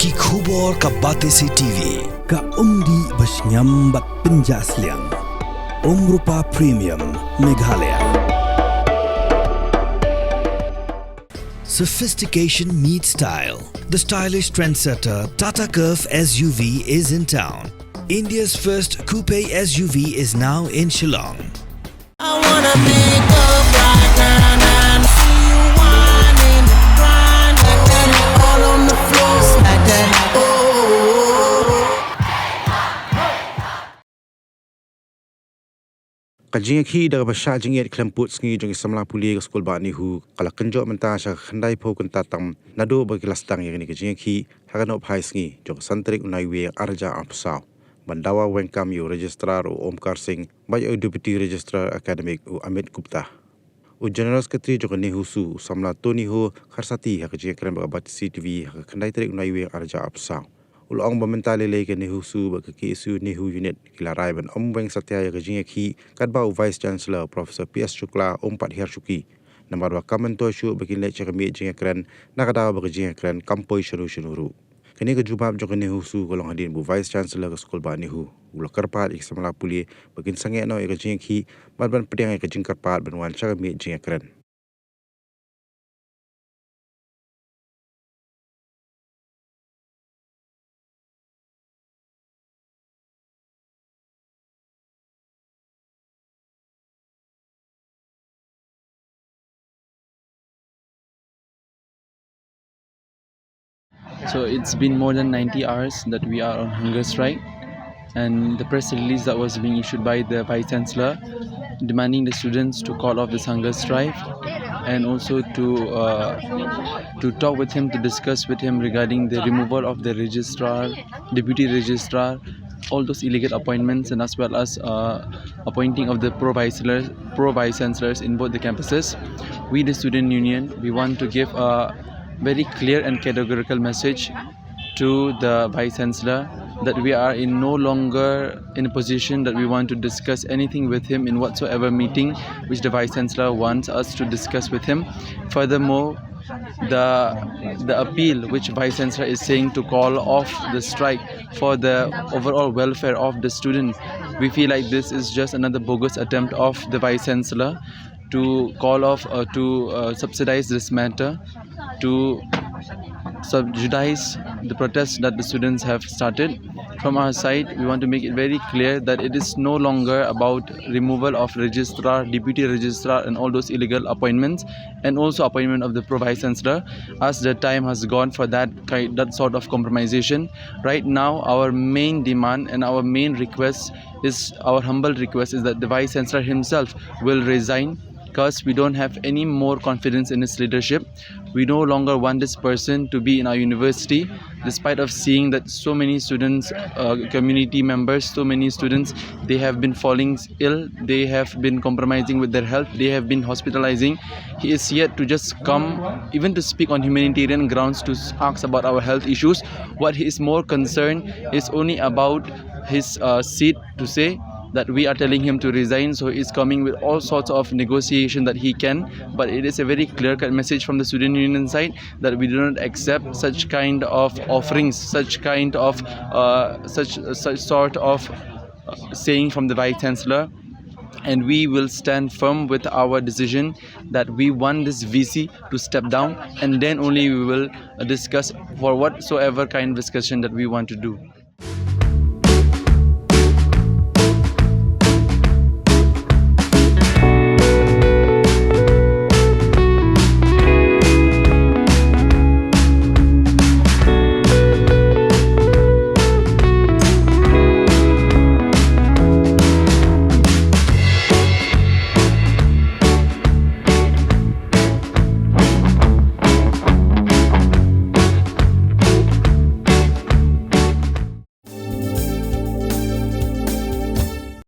ki khubor ka bate si TV ka umdi basnyam bat penjasliang Rupa Premium Meghalaya. Sophistication meets style. The stylish trendsetter Tata Curve SUV is in town. India's first coupe SUV is now in Shillong. I wanna make up right now, see you whining, grinding, all on the floor like that. Kajingit daga ba Shah Jingit klemput sngi jong Samla Pule ke skol ba ni hu kala kenjo menta sha khandai pho kan tatam nado ba kelas tang yang ni kajingit hagan op hai sngi jong santrik unai we arja apsau bandawa wengkam yu registrar u Omkar Singh bai u deputy registrar academic u Amit Gupta u general secretary jong ni hu Shuh Samla to ni hu kharsati ha kajingit ba bat CTV ha khandai trik unai we arja apsau ulong bamentale leke ni hu Shuh ba ke isu ni hu unit kilarai ban omweng satya ya kajingit kadba vice chancellor professor PS Shukla Ompat Hirshuki nambar wa kamento Shuh bagi lecture kami Ïakren nakada ba Ïakren kampoi shuru kini ke jubab jo ni hu Shuh kolong hadin bu vice chancellor ke skol ba ni hu ulakar ik Samla Pule bagin sange no ya kajingit ban pediang ya kajingkar pat ban wan cha kami Ïakren. So it's been more than 90 hours that we are on hunger strike, and the press release that was being issued by the Vice Chancellor demanding the students to call off this hunger strike and also to talk with him, to discuss with him regarding the removal of the registrar, deputy registrar, all those illegal appointments, and as well as appointing of the pro-vice chancellors in both the campuses. We, the student union, we want to give a very clear and categorical message to the Vice Chancellor that we are no longer in a position that we want to discuss anything with him in whatsoever meeting which the Vice Chancellor wants us to discuss with him. Furthermore, the appeal which Vice Chancellor is saying to call off the strike for the overall welfare of the student, we feel like this is just another bogus attempt of the Vice Chancellor to call off to subsidize this matter, to subsidize the protests that the students have started. From our side, we want to make it very clear that it is no longer about removal of registrar, deputy registrar and all those illegal appointments, and also appointment of the pro-vice chancellor, as the time has gone for that sort of compromisation. Right now, our main demand and our main request is, our humble request is that the Vice Chancellor himself will resign, because we don't have any more confidence in his leadership. We no longer want this person to be in our university, despite of seeing that so many students, community members, so many students, they have been falling ill, they have been compromising with their health, they have been hospitalizing. He is yet to just come, even to speak on humanitarian grounds, to ask about our health issues. What he is more concerned is only about his seat, to say that we are telling him to resign. So he's coming with all sorts of negotiation that he can, but it is a very clear-cut message from the student union side that we do not accept such kind of offerings, such kind of such sort of saying from the Vice Chancellor. And we will stand firm with our decision that we want this VC to step down, and then only we will discuss for whatsoever kind of discussion that we want to do.